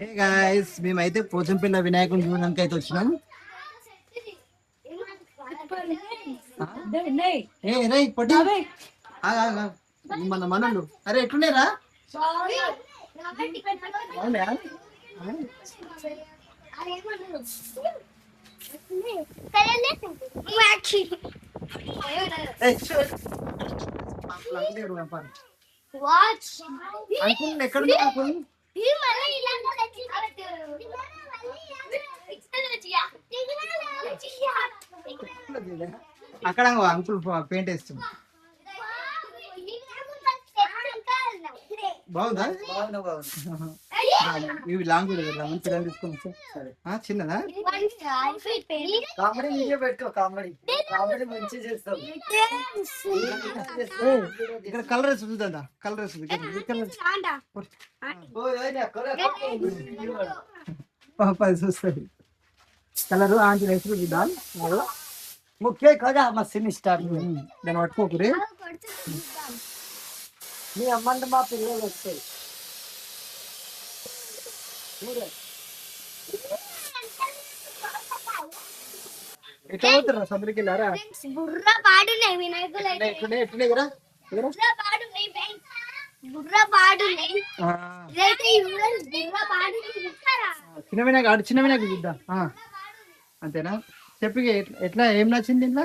Hey guys, మేమైతే పోచంపల్లి వినాయకుని చూడడానికి అయితే వచ్చినాం. ఏ రే పొట్టి మన మనలు అరే ఎట్లున్నారా? ఎక్కడ అక్కడ అంకుల్ పెయింట్ వేస్తుంది. బాగుందా? ఇవి లాంగ్ పిల్లలు తీసుకొని చిన్నదా? కామెడీ నీకే పెట్టుకో, కామెడీ కామెడీ మంచిగా చేస్తావు. ఇక్కడ కలర్ వేస్తుంది, చూద్దా కలర్ వేస్తుంది. చూస్తుంది కలర్ ఆంటీ వేసుకు చూద్దాం. ముఖ్య కదా మస్తు ఇష్టాలు దాన్ని పట్టుకోకురే. మీ అమ్మంటే మా పిల్లలు వస్తాయి. ఎట్లా అవుతారా? సముద్రకి వెళ్ళారా? చిన్న వినాయక చిన్న వినాయక చూద్దాం. అంతేనా? చెప్పి ఎట్లా ఏం నచ్చింది? ఇంట్లో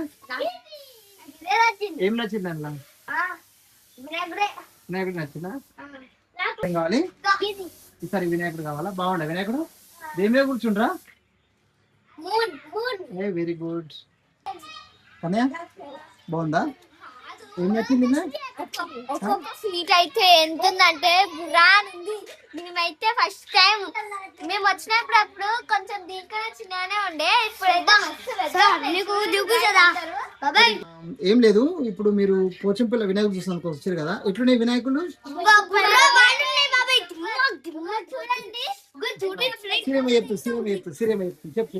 ఏం నచ్చింది? అందులో వినాయకుడు నచ్చిందా? ఏం కావాలి ఈసారి? వినాయకుడు కావాలా? బాగుండే వినాయకుడు. దేని మీద కూర్చుండ్రా? Very good. కానీ బాగుందా? ఏం నచ్చింది? ఒక్కొక్క స్వీట్ అయితే ఎంత ఉందంటే బురాన్ ఉంది. మేమైతే ఫస్ట్ టైం మేము వచ్చినప్పుడు అప్పుడు కొంచెం దీనికన్నా చిన్నగానే ఉండే. ఇప్పుడైతే ఏం లేదు. ఇప్పుడు మీరు పోచంపల్లి వినాయకుడు చూసానికి వచ్చారు కదా, ఎట్లున్నాయి వినాయకులు? చెప్పు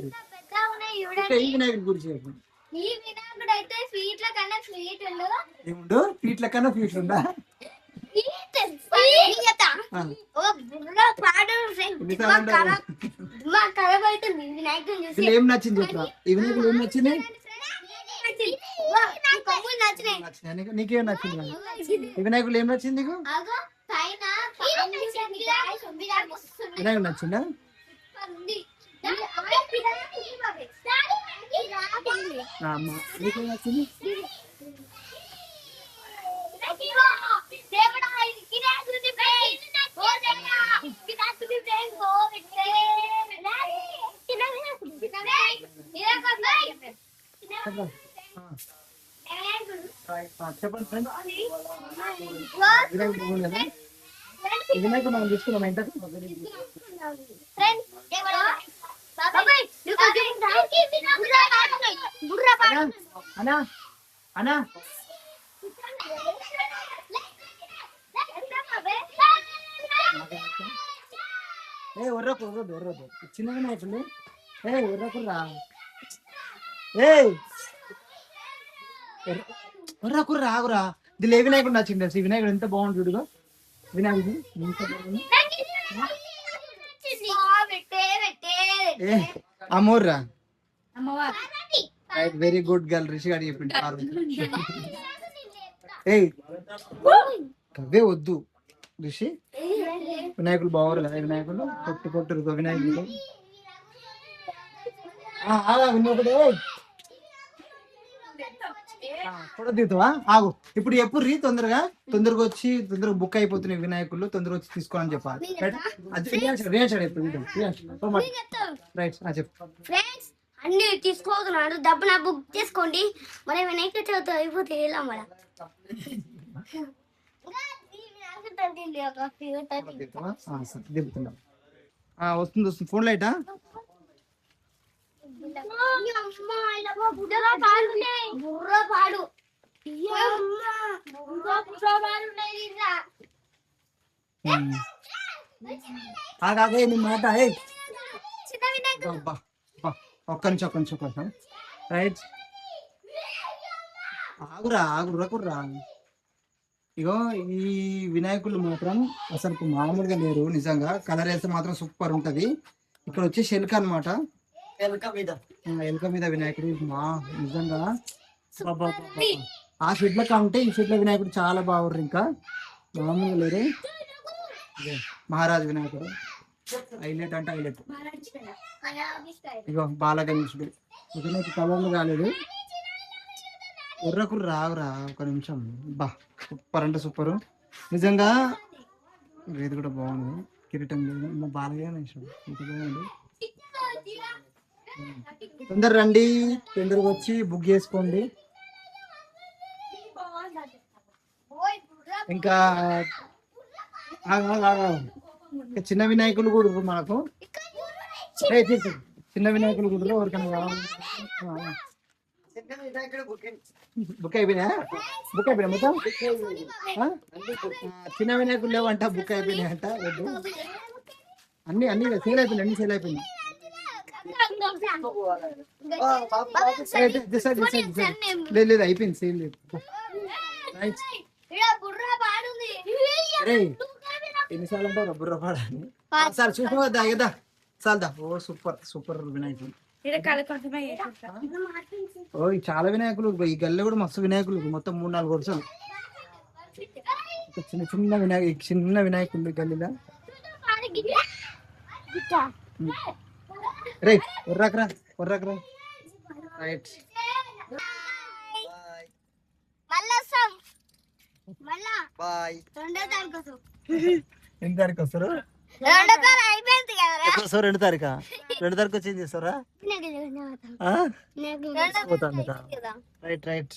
ఈ వినాయకుడి గురించి చెప్పు. ఈ వినాయకుడు అయితే ఫీట్ల కన్నా ఫీట్ ఏముండు? ఫీట్ల కన్నా ఫీట్ ఉందా? ఏం నచ్చింది చెప్పా? ఈ వినాయకుడు ఏం నచ్చింది? నీకేం నచ్చింది? ఈ వినాయకుడు ఏం నచ్చింది నీకు? వినాయకుడు నచ్చిందా? నీకేం నచ్చింది? చెప్పండి ఫ్రెండ్. వినాయకుడు బాగుంది కదా? ఈ వినాయకుడు మనం తీసుకున్నాం. ఎంత అనా అనా ఉర్రకు చిన్న వినాయకుడు. ఉర్రకుర్రా ఉర్రకుర్రా ఆగురా. దీనిలో ఏ వినాయకుడు నచ్చింది తెలుసు? ఈ వినాయకుడు ఎంత బాగుంది చూడుగా. వినాయకుడు ఎంత బాగుంది. అమ్మోర్రా. Very good girl. Rishi garu చెప్పింది. కవ్వే వద్దు రిషి. వినాయకులు బాగోరు కదా? వినాయకులు కొట్టురు వినాయకుడు. ఫోటో దిగుతావా? ఆగు. ఇప్పుడు ఎప్పుడు రీ తొందరగా వచ్చి తొందరగా బుక్ అయిపోతున్నాయి వినాయకులు. తొందరగా వచ్చి తీసుకోవాలని చెప్పాలి. రైట్ చెప్పు. అన్ని తీసుకోతున్నాడు. డబ్బున బుక్ చేసుకోండి. మరి వినాయక చవితి అయిపోతే ఎలా? మరి వస్తుంది ఫోన్ లైటా? నీ మాట. ఒక్క నిమిషం. రైట్ ఆగురా. ఇగో ఈ వినాయకులు మాత్రం అసలు మామూలుగా లేరు నిజంగా. కలర్ వేస్తే మాత్రం సూపర్ ఉంటది. ఇక్కడ వచ్చి శెల్క అనమాట, ఎలుక మీద వినాయకుడు నిజంగా అబ్బబ్బబ్బబ్బ. ఆ షెడ్ల కంటే ఈ షెడ్ల వినాయకుడు చాలా బాగుర్రు, ఇంకా మామూలుగా లేరు. ఇదే మహారాజు వినాయకుడు హైలైట్ అంటే హైలైట్. ఇగో బాలగణేశుడు వినాయకుడు కలర్లు కాలేదు, ఎర్రకులు రావురా ఒక నిమిషం. బా సూపర్ అంటే సూపరు నిజంగా. ఇది కూడా బాగుంది, కిరీటం లేదు, బాలగణేశుడు ఇంత బాగుంది. తొందర రండి, తొందరగా వచ్చి బుక్ చేసుకోండి. ఇంకా ఇంకా చిన్న వినాయకులు కూడా ఉర్రు మనకు. చిన్న వినాయకులు కూడా ఎవరికైనా కావాలి. బుక్ అయిపోయినా మొత్తం. చిన్న వినాయకులు లేవంట, బుక్ అయిపోయినాయి అంట. అన్ని అన్ని సేల్ అయిపోయినాయి, అన్ని సేల్ అయిపోయినాయి. లేదు అయిపోయింది, సేల్ లేదు. ఎన్నిసార్లు అంటారు బుర్ర పాడని? సార్ చూసుకోవద్దా కదా చాలదా. ఓ సూపర్ సూపర్ వినాయకుడు. ఓ చాలా వినాయకులు ఈ గల్లె కూడా మస్తు వినాయకులు, మొత్తం 3-4 వరుసలు. చిన్న చిన్న వినాయకులు గల్లీలో. రే ఒర్రాకరా రైట్. ఎన్ని తారీఖు వస్తారు? 2 తారీఖా? 2 తారీఖు వచ్చి ఏం చేస్తారా? Right right.